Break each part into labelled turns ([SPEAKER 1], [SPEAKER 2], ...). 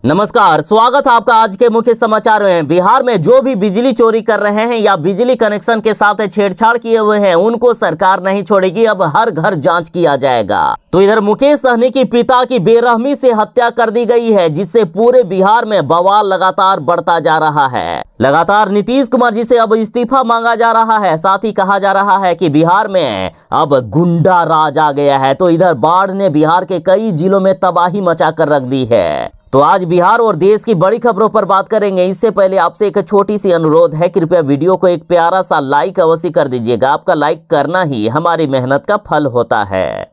[SPEAKER 1] नमस्कार, स्वागत है आपका आज के मुख्य समाचार में। बिहार में जो भी बिजली चोरी कर रहे हैं या बिजली कनेक्शन के साथ छेड़छाड़ किए हुए हैं उनको सरकार नहीं छोड़ेगी। अब हर घर जांच किया जाएगा। तो इधर मुकेश सहनी की पिता की बेरहमी से हत्या कर दी गई है, जिससे पूरे बिहार में बवाल लगातार बढ़ता जा रहा है। लगातार नीतीश कुमार जी से अब इस्तीफा मांगा जा रहा है। साथ ही कहा जा रहा है कि बिहार में अब गुंडा राज आ गया है। तो इधर बाढ़ ने बिहार के कई जिलों में तबाही मचा कर रख दी है। तो आज बिहार और देश की बड़ी खबरों पर बात करेंगे। इससे पहले आपसे एक छोटी सी अनुरोध है, कृपया वीडियो को एक प्यारा सा लाइक अवश्य कर दीजिएगा। आपका लाइक करना ही हमारी मेहनत का फल होता है।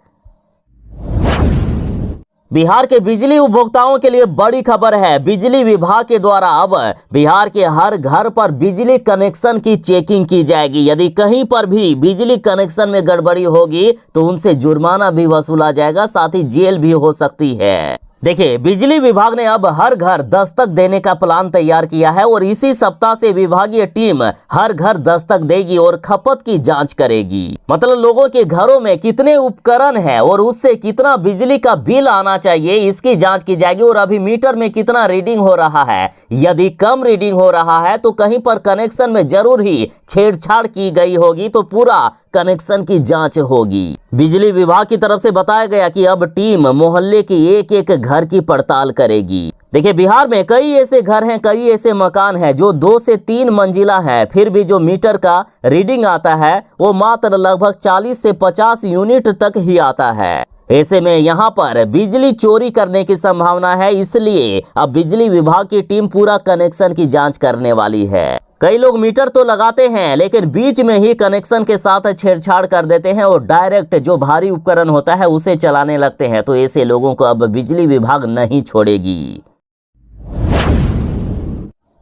[SPEAKER 1] बिहार के बिजली उपभोक्ताओं के लिए बड़ी खबर है। बिजली विभाग के द्वारा अब बिहार के हर घर पर बिजली कनेक्शन की चेकिंग की जाएगी। यदि कहीं पर भी बिजली कनेक्शन में गड़बड़ी होगी तो उनसे जुर्माना भी वसूला जाएगा, साथ ही जेल भी हो सकती है। देखिए, बिजली विभाग ने अब हर घर दस्तक देने का प्लान तैयार किया है और इसी सप्ताह से विभागीय टीम हर घर दस्तक देगी और खपत की जांच करेगी। मतलब लोगों के घरों में कितने उपकरण हैं और उससे कितना बिजली का बिल आना चाहिए, इसकी जांच की जाएगी। और अभी मीटर में कितना रीडिंग हो रहा है, यदि कम रीडिंग हो रहा है तो कहीं पर कनेक्शन में जरूर ही छेड़छाड़ की गई होगी, तो पूरा कनेक्शन की जांच होगी। बिजली विभाग की तरफ से बताया गया कि अब टीम मोहल्ले की एक एक घर की पड़ताल करेगी। देखिए, बिहार में कई ऐसे घर हैं, कई ऐसे मकान हैं जो 2 से 3 मंजिला है, फिर भी जो मीटर का रीडिंग आता है वो मात्र लगभग 40 से 50 यूनिट तक ही आता है। ऐसे में यहाँ पर बिजली चोरी करने की संभावना है, इसलिए अब बिजली विभाग की टीम पूरा कनेक्शन की जांच करने वाली है। कई लोग मीटर तो लगाते हैं लेकिन बीच में ही कनेक्शन के साथ छेड़छाड़ कर देते हैं और डायरेक्ट जो भारी उपकरण होता है उसे चलाने लगते हैं। तो ऐसे लोगों को अब बिजली विभाग नहीं छोड़ेगी।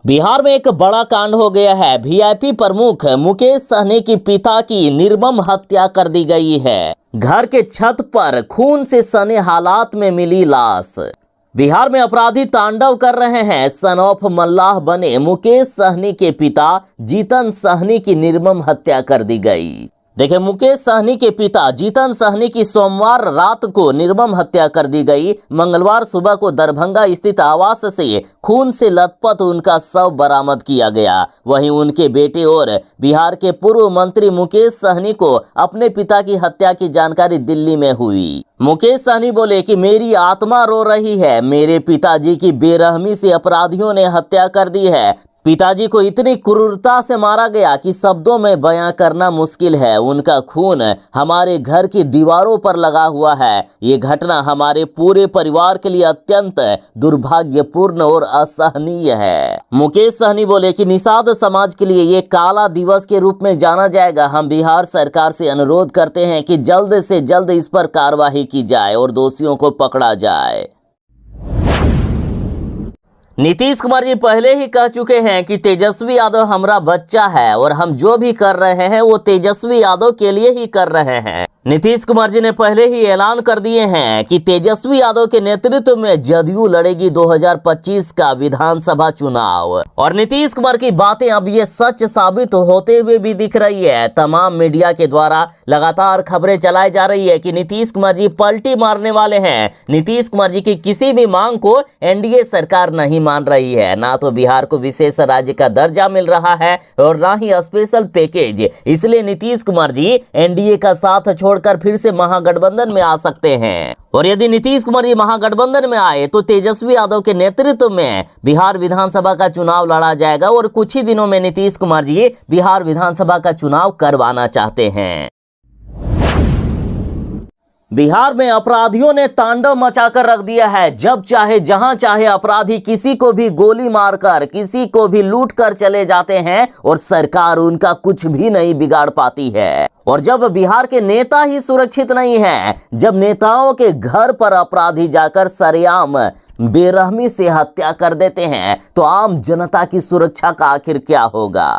[SPEAKER 1] बिहार में एक बड़ा कांड हो गया है। वीआईपी प्रमुख मुकेश सहनी की पिता की निर्मम हत्या कर दी गई है। घर के छत पर खून से सने हालात में मिली लाश। बिहार में अपराधी तांडव कर रहे हैं। सन ऑफ मल्लाह बने मुकेश सहनी के पिता जीतन सहनी की निर्मम हत्या कर दी गई। देखिए, मुकेश सहनी के पिता जीतन सहनी की सोमवार रात को निर्मम हत्या कर दी गई। मंगलवार सुबह को दरभंगा स्थित आवास से खून से लथपथ उनका शव बरामद किया गया। वहीं उनके बेटे और बिहार के पूर्व मंत्री मुकेश सहनी को अपने पिता की हत्या की जानकारी दिल्ली में हुई। मुकेश सहनी बोले कि मेरी आत्मा रो रही है। मेरे पिताजी की बेरहमी से अपराधियों ने हत्या कर दी है। पिताजी को इतनी क्रूरता से मारा गया कि शब्दों में बयां करना मुश्किल है। उनका खून हमारे घर की दीवारों पर लगा हुआ है। ये घटना हमारे पूरे परिवार के लिए अत्यंत दुर्भाग्यपूर्ण और असहनीय है। मुकेश सहनी बोले कि निषाद समाज के लिए ये काला दिवस के रूप में जाना जाएगा। हम बिहार सरकार से अनुरोध करते हैं कि जल्द से जल्द इस पर कार्रवाई की जाए और दोषियों को पकड़ा जाए। नीतीश कुमार जी पहले ही कह चुके हैं कि तेजस्वी यादव हमारा बच्चा है और हम जो भी कर रहे हैं वो तेजस्वी यादव के लिए ही कर रहे हैं। नीतीश कुमार जी ने पहले ही ऐलान कर दिए हैं कि तेजस्वी यादव के नेतृत्व में जदयू लड़ेगी 2025 का विधानसभा चुनाव। और नीतीश कुमार की बातें अब ये सच साबित होते हुए भी दिख रही है। तमाम मीडिया के द्वारा लगातार खबरें चलाई जा रही है कि नीतीश कुमार जी पलटी मारने वाले हैं। नीतीश कुमार जी की किसी भी मांग को एनडीए सरकार नहीं मान रही है। ना तो बिहार को विशेष राज्य का दर्जा मिल रहा है और ना ही स्पेशल पैकेज। इसलिए नीतीश कुमार जी एनडीए का साथ छोड़कर फिर से महागठबंधन में आ सकते हैं। और यदि नीतीश कुमार जी महागठबंधन में आए तो तेजस्वी यादव के नेतृत्व में बिहार विधानसभा का चुनाव लड़ा जाएगा और कुछ ही दिनों में नीतीश कुमार जी बिहार विधानसभा का चुनाव करवाना चाहते हैं। बिहार में अपराधियों ने तांडव मचाकर रख दिया है। जब चाहे जहां चाहे अपराधी किसी को भी गोली मारकर किसी को भी लूट कर चले जाते हैं और सरकार उनका कुछ भी नहीं बिगाड़ पाती है। और जब बिहार के नेता ही सुरक्षित नहीं हैं, जब नेताओं के घर पर अपराधी जाकर सरेआम बेरहमी से हत्या कर देते हैं, तो आम जनता की सुरक्षा का आखिर क्या होगा।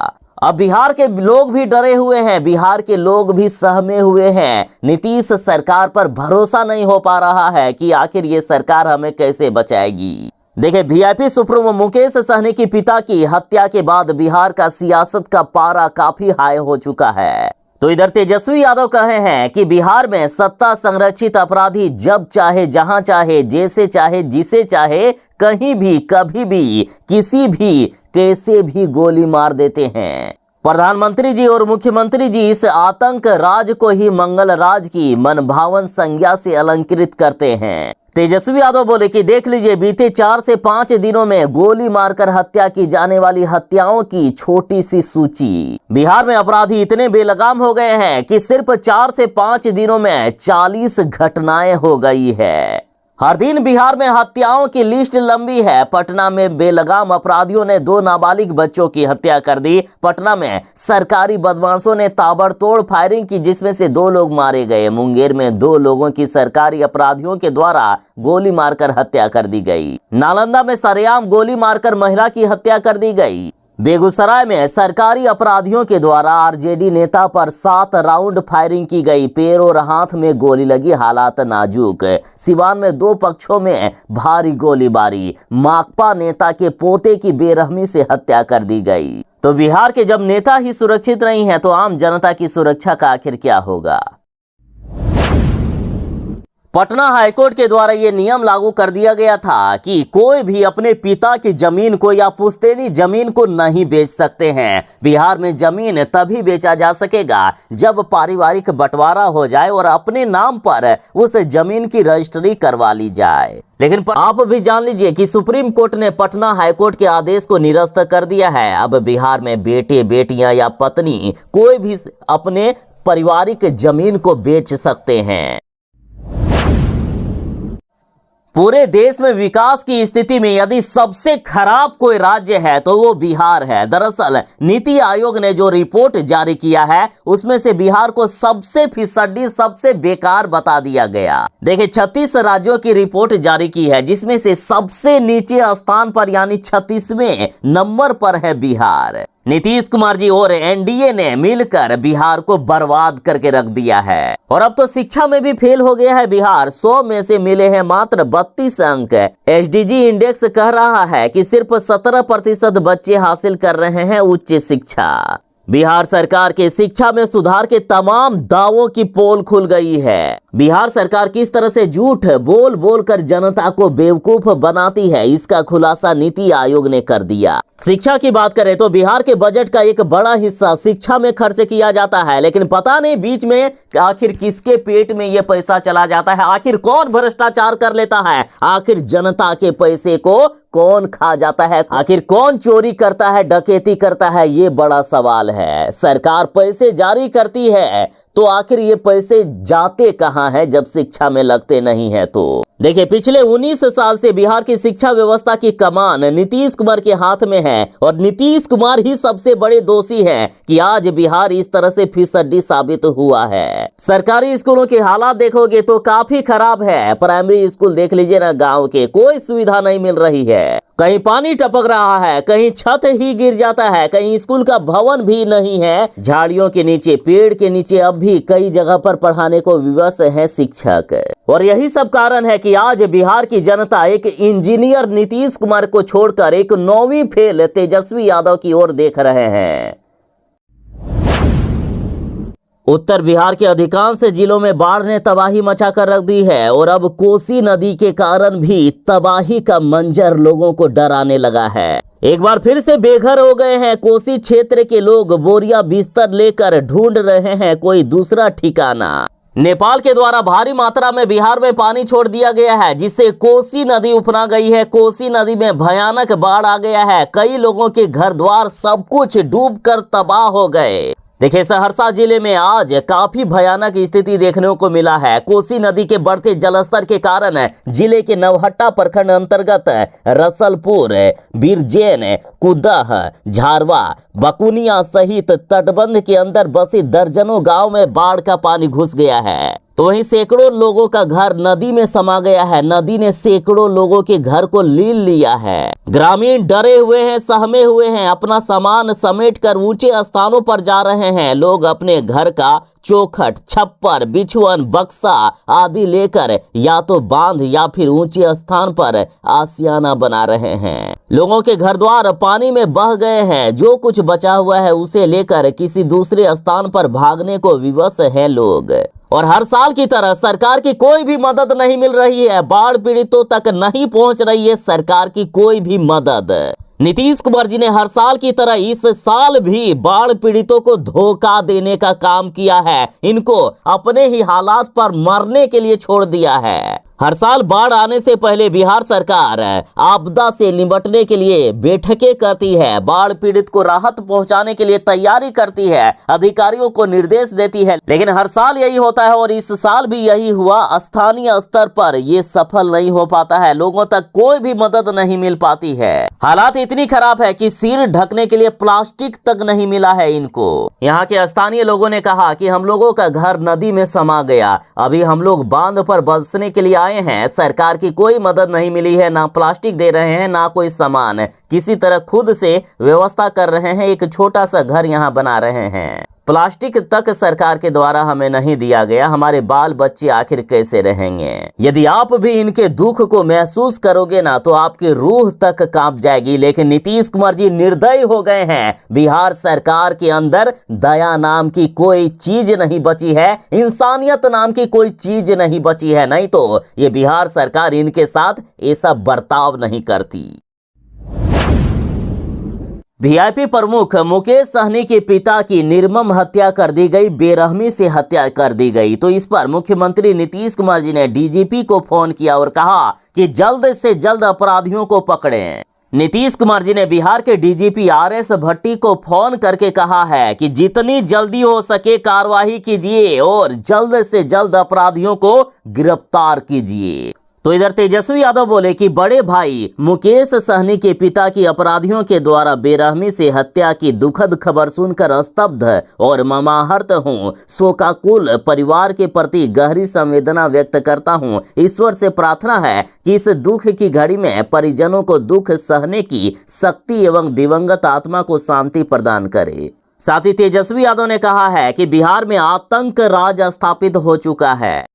[SPEAKER 1] अब बिहार के लोग भी डरे हुए हैं, बिहार के लोग भी सहमे हुए हैं। नीतीश सरकार पर भरोसा नहीं हो पा रहा है कि आखिर ये सरकार हमें कैसे बचाएगी। देखिए, वीआईपी सुप्रीमो मुकेश सहनी की पिता की हत्या के बाद बिहार का सियासत का पारा काफी हाई हो चुका है। तो इधर तेजस्वी यादव कहे हैं कि बिहार में सत्ता संरक्षित अपराधी जब चाहे, जहां चाहे, जैसे चाहे, जिसे चाहे, कहीं भी, कभी भी, किसी भी, कैसे भी गोली मार देते हैं। प्रधानमंत्री जी और मुख्यमंत्री जी इस आतंक राज को ही मंगल राज की मनभावन संज्ञा से अलंकृत करते हैं। तेजस्वी यादव बोले कि देख लीजिए, बीते 4 से 5 दिनों में गोली मारकर हत्या की जाने वाली हत्याओं की छोटी सी सूची। बिहार में अपराधी इतने बेलगाम हो गए हैं कि सिर्फ 4 से 5 दिनों में 40 घटनाएं हो गई है। हर दिन बिहार में हत्याओं की लिस्ट लंबी है। पटना में बेलगाम अपराधियों ने 2 नाबालिग बच्चों की हत्या कर दी। पटना में सरकारी बदमाशों ने ताबड़तोड़ फायरिंग की, जिसमें से 2 लोग मारे गए। मुंगेर में 2 लोगों की सरकारी अपराधियों के द्वारा गोली मारकर हत्या कर दी गई। नालंदा में सरेआम गोली मारकर महिला की हत्या कर दी गई। बेगूसराय में सरकारी अपराधियों के द्वारा आरजेडी नेता पर 7 राउंड फायरिंग की गई। पैर और हाथ में गोली लगी, हालात नाजुक। सिवान में 2 पक्षों में भारी गोलीबारी। माकपा नेता के पोते की बेरहमी से हत्या कर दी गई। तो बिहार के जब नेता ही सुरक्षित नहीं है तो आम जनता की सुरक्षा का आखिर क्या होगा। पटना हाईकोर्ट के द्वारा यह नियम लागू कर दिया गया था कि कोई भी अपने पिता की जमीन को या पुश्तैनी जमीन को नहीं बेच सकते हैं। बिहार में जमीन तभी बेचा जा सकेगा जब पारिवारिक बंटवारा हो जाए और अपने नाम पर उस जमीन की रजिस्ट्री करवा ली जाए। लेकिन आप भी जान लीजिए कि सुप्रीम कोर्ट ने पटना हाईकोर्ट के आदेश को निरस्त कर दिया है। अब बिहार में बेटे, बेटियां या पत्नी कोई भी अपने पारिवारिक जमीन को बेच सकते हैं। पूरे देश में विकास की स्थिति में यदि सबसे खराब कोई राज्य है तो वो बिहार है। दरअसल नीति आयोग ने जो रिपोर्ट जारी किया है उसमें से बिहार को सबसे फिसड्डी, सबसे बेकार बता दिया गया। देखिए, 36 राज्यों की रिपोर्ट जारी की है, जिसमें से सबसे नीचे स्थान पर यानी 36वें नंबर पर है बिहार। नीतीश कुमार जी और एनडीए ने मिलकर बिहार को बर्बाद करके रख दिया है। और अब तो शिक्षा में भी फेल हो गया है बिहार। 100 में से मिले हैं मात्र 32 अंक। एसडीजी इंडेक्स कह रहा है कि सिर्फ 17% बच्चे हासिल कर रहे हैं उच्च शिक्षा। बिहार सरकार के शिक्षा में सुधार के तमाम दावों की पोल खुल गई है। बिहार सरकार किस तरह से झूठ बोल बोल कर जनता को बेवकूफ बनाती है, इसका खुलासा नीति आयोग ने कर दिया। शिक्षा की बात करें तो बिहार के बजट का एक बड़ा हिस्सा शिक्षा में खर्च किया जाता है, लेकिन पता नहीं बीच में आखिर किसके पेट में यह पैसा चला जाता है, आखिर कौन भ्रष्टाचार कर लेता है, आखिर जनता के पैसे को कौन खा जाता है, आखिर कौन चोरी करता है, डकैती करता है, ये बड़ा सवाल है। सरकार पैसे जारी करती है तो आखिर ये पैसे जाते कहां हैं जब शिक्षा में लगते नहीं है। तो देखिए, पिछले 19 साल से बिहार की शिक्षा व्यवस्था की कमान नीतीश कुमार के हाथ में है और नीतीश कुमार ही सबसे बड़े दोषी हैं कि आज बिहार इस तरह से फिसड्डी साबित हुआ है। सरकारी स्कूलों के हालात देखोगे तो काफी खराब है। प्राइमरी स्कूल देख लीजिए ना, गांव के कोई सुविधा नहीं मिल रही है। कहीं पानी टपक रहा है, कहीं छत ही गिर जाता है, कहीं स्कूल का भवन भी नहीं है। झाड़ियों के नीचे, पेड़ के नीचे अब भी कई जगह पर पढ़ाने को विवश है शिक्षक। और यही सब कारण है कि आज बिहार की जनता एक इंजीनियर नीतीश कुमार को छोड़कर एक 9वीं फेल तेजस्वी यादव की ओर देख रहे हैं। उत्तर बिहार के अधिकांश जिलों में बाढ़ ने तबाही मचा कर रख दी है और अब कोसी नदी के कारण भी तबाही का मंजर लोगों को डराने लगा है। एक बार फिर से बेघर हो गए हैं कोसी क्षेत्र के लोग। बोरिया बिस्तर लेकर ढूंढ रहे हैं कोई दूसरा ठिकाना। नेपाल के द्वारा भारी मात्रा में बिहार में पानी छोड़ दिया गया है, जिससे कोसी नदी उफना गई है। कोसी नदी में भयानक बाढ़ आ गया है। कई लोगों के घर द्वार सब कुछ डूबकर तबाह हो गए। देखिए, सहरसा जिले में आज काफी भयानक स्थिति देखने को मिला है। कोसी नदी के बढ़ते जलस्तर के कारण जिले के नवहट्टा प्रखंड अंतर्गत रसलपुर, बीरजेन, कुदह, झारवा, बकुनिया सहित तटबंध के अंदर बसे दर्जनों गांव में बाढ़ का पानी घुस गया है। तो वहीं सैकड़ों लोगों का घर नदी में समा गया है। नदी ने सैकड़ों लोगों के घर को लील लिया है। ग्रामीण डरे हुए हैं, सहमे हुए हैं, अपना सामान समेटकर ऊंचे स्थानों पर जा रहे हैं। लोग अपने घर का चौखट, छप्पर, बिछुअन, बक्सा आदि लेकर या तो बांध या फिर ऊंचे स्थान पर आशियाना बना रहे हैं। लोगों के घर द्वार पानी में बह गए हैं। जो कुछ बचा हुआ है उसे लेकर किसी दूसरे स्थान पर भागने को विवश हैं लोग। और हर साल की तरह सरकार की कोई भी मदद नहीं मिल रही है। बाढ़ पीड़ितों तक नहीं पहुंच रही है सरकार की कोई भी मदद। नीतीश कुमार जी ने हर साल की तरह इस साल भी बाढ़ पीड़ितों को धोखा देने का काम किया है। इनको अपने ही हालात पर मरने के लिए छोड़ दिया है। हर साल बाढ़ आने से पहले बिहार सरकार आपदा से निपटने के लिए बैठकें करती है, बाढ़ पीड़ित को राहत पहुंचाने के लिए तैयारी करती है, अधिकारियों को निर्देश देती है। लेकिन हर साल यही होता है और इस साल भी यही हुआ। स्थानीय स्तर पर ये सफल नहीं हो पाता है। लोगों तक कोई भी मदद नहीं मिल पाती है। हालात इतनी खराब है कि सिर ढकने के लिए प्लास्टिक तक नहीं मिला है इनको। यहाँ के स्थानीय लोगों ने कहा कि हम लोगों का घर नदी में समा गया। अभी हम लोग बांध पर बसने के लिए आए हैं। सरकार की कोई मदद नहीं मिली है, ना प्लास्टिक दे रहे हैं, ना कोई सामान। किसी तरह खुद से व्यवस्था कर रहे हैं। एक छोटा सा घर यहाँ बना रहे हैं। प्लास्टिक तक सरकार के द्वारा हमें नहीं दिया गया। हमारे बाल बच्चे आखिर कैसे रहेंगे? यदि आप भी इनके दुख को महसूस करोगे ना तो आपकी रूह तक कांप जाएगी। लेकिन नीतीश कुमार जी निर्दयी हो गए हैं। बिहार सरकार के अंदर दया नाम की कोई चीज नहीं बची है, इंसानियत नाम की कोई चीज नहीं बची है। नहीं तो ये बिहार सरकार इनके साथ ऐसा बर्ताव नहीं करती। वीआईपी प्रमुख मुकेश सहनी के पिता की निर्मम हत्या कर दी गई, बेरहमी से हत्या कर दी गई। तो इस पर मुख्यमंत्री नीतीश कुमार जी ने डीजीपी को फोन किया और कहा कि जल्द से जल्द अपराधियों को पकड़ें। नीतीश कुमार जी ने बिहार के डीजीपी आरएस भट्टी को फोन करके कहा है कि जितनी जल्दी हो सके कार्रवाई कीजिए और जल्द से जल्द अपराधियों को गिरफ्तार कीजिए। तो इधर तेजस्वी यादव बोले कि बड़े भाई मुकेश सहनी के पिता की अपराधियों के द्वारा बेरहमी से हत्या की दुखद खबर सुनकर स्तब्ध और मर्माहत हूं। शोकाकुल परिवार के प्रति गहरी संवेदना व्यक्त करता हूं। ईश्वर से प्रार्थना है कि इस दुख की घड़ी में परिजनों को दुख सहने की शक्ति एवं दिवंगत आत्मा को शांति प्रदान करे। साथ ही तेजस्वी यादव ने कहा है कि बिहार में आतंक राज स्थापित हो चुका है।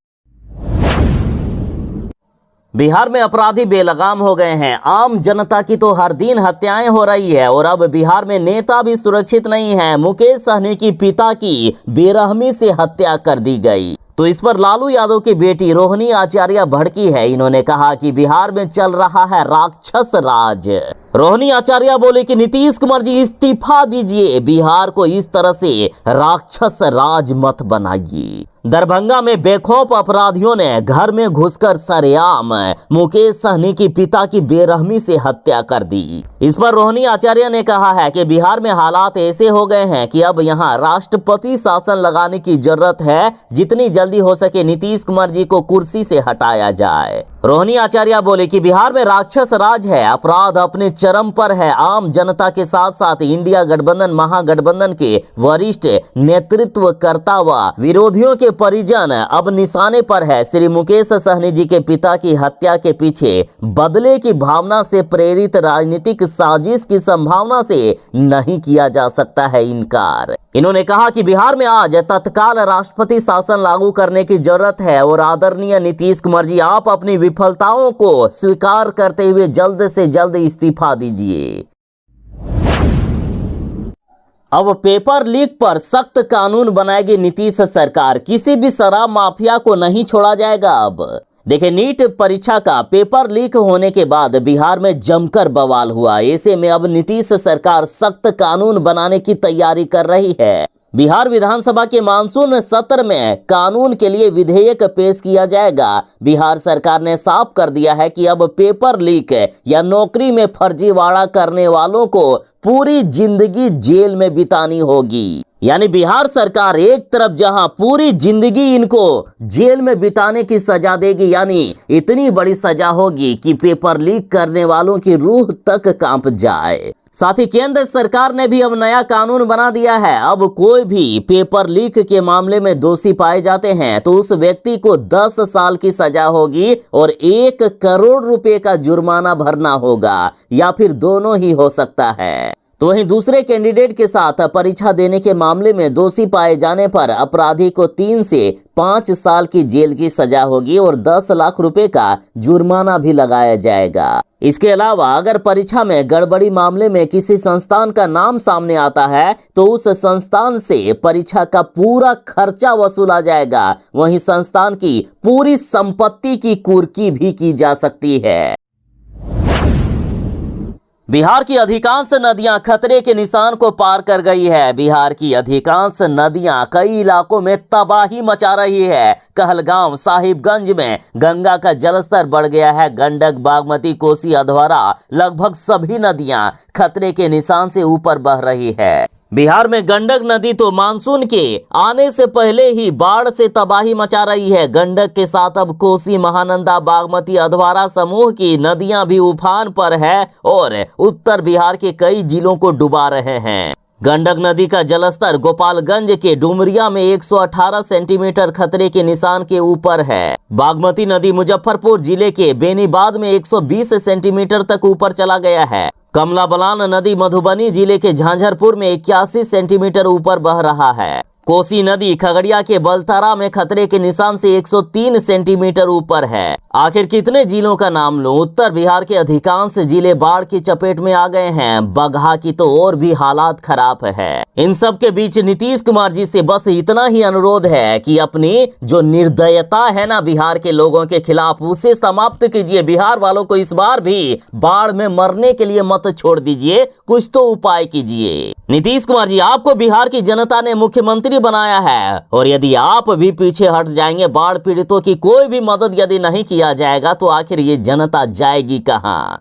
[SPEAKER 1] बिहार में अपराधी बेलगाम हो गए हैं। आम जनता की तो हर दिन हत्याएं हो रही है और अब बिहार में नेता भी सुरक्षित नहीं है। मुकेश सहनी की पिता की बेरहमी से हत्या कर दी गई। तो इस पर लालू यादव की बेटी रोहिणी आचार्य भड़की है। इन्होंने कहा कि बिहार में चल रहा है राक्षस राज। रोहिणी आचार्य बोले कि नीतीश कुमार जी इस्तीफा दीजिए, बिहार को इस तरह से राक्षस राज मत बनाइए। दरभंगा में बेखौफ अपराधियों ने घर में घुसकर सरेआम मुकेश सहनी की पिता की बेरहमी से हत्या कर दी। इस पर रोहिणी आचार्य ने कहा है कि बिहार में हालात ऐसे हो गए हैं कि अब यहाँ राष्ट्रपति शासन लगाने की जरूरत है। जितनी जल्दी हो सके नीतीश कुमार जी को कुर्सी से हटाया जाए। रोहिणी आचार्य बोले कि बिहार में राक्षस राज है, अपराध अपने चरम पर है। आम जनता के साथ साथ इंडिया गठबंधन महागठबंधन के वरिष्ठ नेतृत्वकर्ता व विरोधियों के परिजन अब निशाने पर है। श्री मुकेश सहनी जी के पिता की हत्या के पीछे बदले की भावना से प्रेरित राजनीतिक साजिश की संभावना से नहीं किया जा सकता है इनकार। इन्होंने कहा कि बिहार में आज तत्काल राष्ट्रपति शासन लागू करने की जरूरत है और आदरणीय नीतीश कुमार जी आप अपनी विफलताओं को स्वीकार करते हुए जल्द से जल्द इस्तीफा दीजिए। अब पेपर लीक पर सख्त कानून बनाएगी नीतीश सरकार। किसी भी शराब माफिया को नहीं छोड़ा जाएगा। अब देखिए, नीट परीक्षा का पेपर लीक होने के बाद बिहार में जमकर बवाल हुआ। ऐसे में अब नीतीश सरकार सख्त कानून बनाने की तैयारी कर रही है। बिहार विधानसभा के मानसून सत्र में कानून के लिए विधेयक पेश किया जाएगा। बिहार सरकार ने साफ कर दिया है कि अब पेपर लीक या नौकरी में फर्जीवाड़ा करने वालों को पूरी जिंदगी जेल में बितानी होगी। यानी बिहार सरकार एक तरफ जहां पूरी जिंदगी इनको जेल में बिताने की सजा देगी, यानी इतनी बड़ी सजा होगी कि पेपर लीक करने वालों की रूह तक कांप जाए। साथ ही केंद्र सरकार ने भी अब नया कानून बना दिया है। अब कोई भी पेपर लीक के मामले में दोषी पाए जाते हैं तो उस व्यक्ति को 10 साल की सजा होगी और 1 करोड़ रुपए का जुर्माना भरना होगा, या फिर दोनों ही हो सकता है। तो वहीं दूसरे कैंडिडेट के साथ परीक्षा देने के मामले में दोषी पाए जाने पर अपराधी को 3 से 5 साल की जेल की सजा होगी और 10 लाख रुपए का जुर्माना भी लगाया जाएगा। इसके अलावा अगर परीक्षा में गड़बड़ी मामले में किसी संस्थान का नाम सामने आता है तो उस संस्थान से परीक्षा का पूरा खर्चा वसूला जाएगा। वहीं संस्थान की पूरी संपत्ति की कुर्की भी की जा सकती है। बिहार की अधिकांश नदियां खतरे के निशान को पार कर गई है। बिहार की अधिकांश नदियां कई इलाकों में तबाही मचा रही है। कहलगांव, साहिबगंज में गंगा का जलस्तर बढ़ गया है। गंडक, बागमती, कोसी, अधवारा, लगभग सभी नदियां खतरे के निशान से ऊपर बह रही है। बिहार में गंडक नदी तो मानसून के आने से पहले ही बाढ़ से तबाही मचा रही है। गंडक के साथ अब कोसी, महानंदा, बागमती, अधवारा समूह की नदियां भी उफान पर है और उत्तर बिहार के कई जिलों को डुबा रहे हैं। गंडक नदी का जलस्तर गोपालगंज के डुमरिया में 118 सेंटीमीटर खतरे के निशान के ऊपर है। बागमती नदी मुजफ्फरपुर जिले के बेनीबाद में 120 सेंटीमीटर तक ऊपर चला गया है। कमला बलान नदी मधुबनी जिले के झांझरपुर में 81 सेंटीमीटर ऊपर बह रहा है। कोसी नदी खगड़िया के बलतारा में खतरे के निशान से 103 सेंटीमीटर ऊपर है। आखिर कितने जिलों का नाम लूं? उत्तर बिहार के अधिकांश जिले बाढ़ की चपेट में आ गए हैं। बगहा की तो और भी हालात खराब है। इन सब के बीच नीतीश कुमार जी से बस इतना ही अनुरोध है कि अपनी जो निर्दयता है ना बिहार के लोगों के खिलाफ, उसे समाप्त कीजिए। बिहार वालों को इस बार भी बाढ़ में मरने के लिए मत छोड़ दीजिए, कुछ तो उपाय कीजिए। नीतीश कुमार जी, आपको बिहार की जनता ने मुख्यमंत्री बनाया है और यदि आप भी पीछे हट जाएंगे, बाढ़ पीड़ितों की कोई भी मदद यदि नहीं किया जाएगा, तो आखिर ये जनता जाएगी कहां?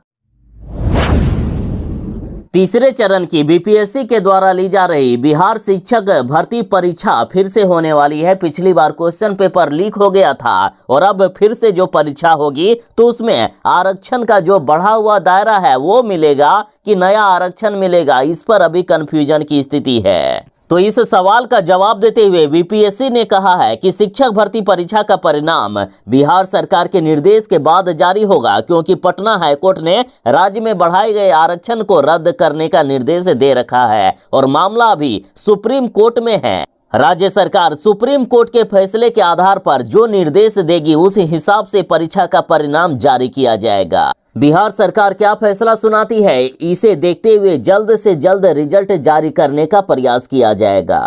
[SPEAKER 1] तीसरे चरण की बीपीएससी के द्वारा ली जा रही बिहार शिक्षक भर्ती परीक्षा फिर से होने वाली है। पिछली बार क्वेश्चन पेपर लीक हो गया था और अब फिर से जो परीक्षा होगी तो उसमें आरक्षण का जो बढ़ा हुआ दायरा है वो मिलेगा कि नया आरक्षण मिलेगा, इस पर अभी कंफ्यूजन की स्थिति है। तो इस सवाल का जवाब देते हुए बीपीएससी ने कहा है कि शिक्षक भर्ती परीक्षा का परिणाम बिहार सरकार के निर्देश के बाद जारी होगा, क्योंकि पटना हाईकोर्ट ने राज्य में बढ़ाए गए आरक्षण को रद्द करने का निर्देश दे रखा है और मामला अभी सुप्रीम कोर्ट में है। राज्य सरकार सुप्रीम कोर्ट के फैसले के आधार पर जो निर्देश देगी उस हिसाब से परीक्षा का परिणाम जारी किया जाएगा। बिहार सरकार क्या फैसला सुनाती है, इसे देखते हुए जल्द से जल्द रिजल्ट जारी करने का प्रयास किया जाएगा।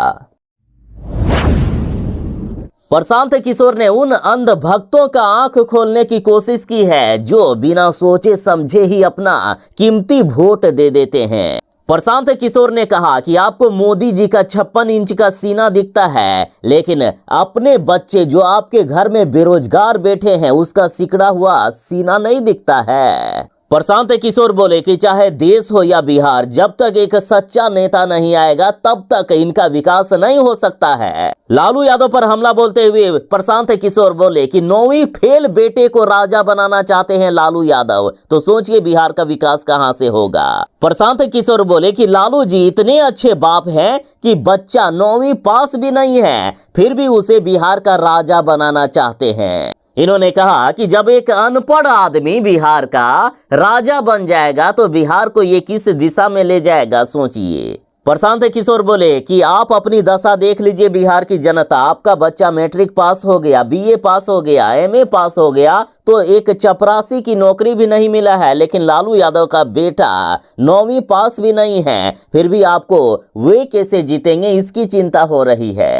[SPEAKER 1] प्रशांत किशोर ने उन अंध भक्तों का आंख खोलने की कोशिश की है जो बिना सोचे समझे ही अपना कीमती वोट दे देते हैं। प्रशांत किशोर ने कहा कि आपको मोदी जी का 56 इंच का सीना दिखता है, लेकिन अपने बच्चे जो आपके घर में बेरोजगार बैठे हैं उसका सिकड़ा हुआ सीना नहीं दिखता है। प्रशांत किशोर बोले कि चाहे देश हो या बिहार, जब तक एक सच्चा नेता नहीं आएगा तब तक इनका विकास नहीं हो सकता है। लालू यादव पर हमला बोलते हुए प्रशांत किशोर बोले कि 9वीं फेल बेटे को राजा बनाना चाहते हैं लालू यादव, तो सोचिए बिहार का विकास कहां से होगा। प्रशांत किशोर बोले कि लालू जी इतने अच्छे बाप हैं कि बच्चा 9वीं पास भी नहीं है फिर भी उसे बिहार का राजा बनाना चाहते हैं। इन्होंने कहा कि जब एक अनपढ़ आदमी बिहार का राजा बन जाएगा तो बिहार को ये किस दिशा में ले जाएगा, सोचिए। प्रशांत किशोर बोले कि आप अपनी दशा देख लीजिए बिहार की जनता, आपका बच्चा मैट्रिक पास हो गया, बीए पास हो गया, एमए पास हो गया, तो एक चपरासी की नौकरी भी नहीं मिला है, लेकिन लालू यादव का बेटा 9वीं पास भी नहीं है, फिर भी आपको वे कैसे जीतेंगे इसकी चिंता हो रही है।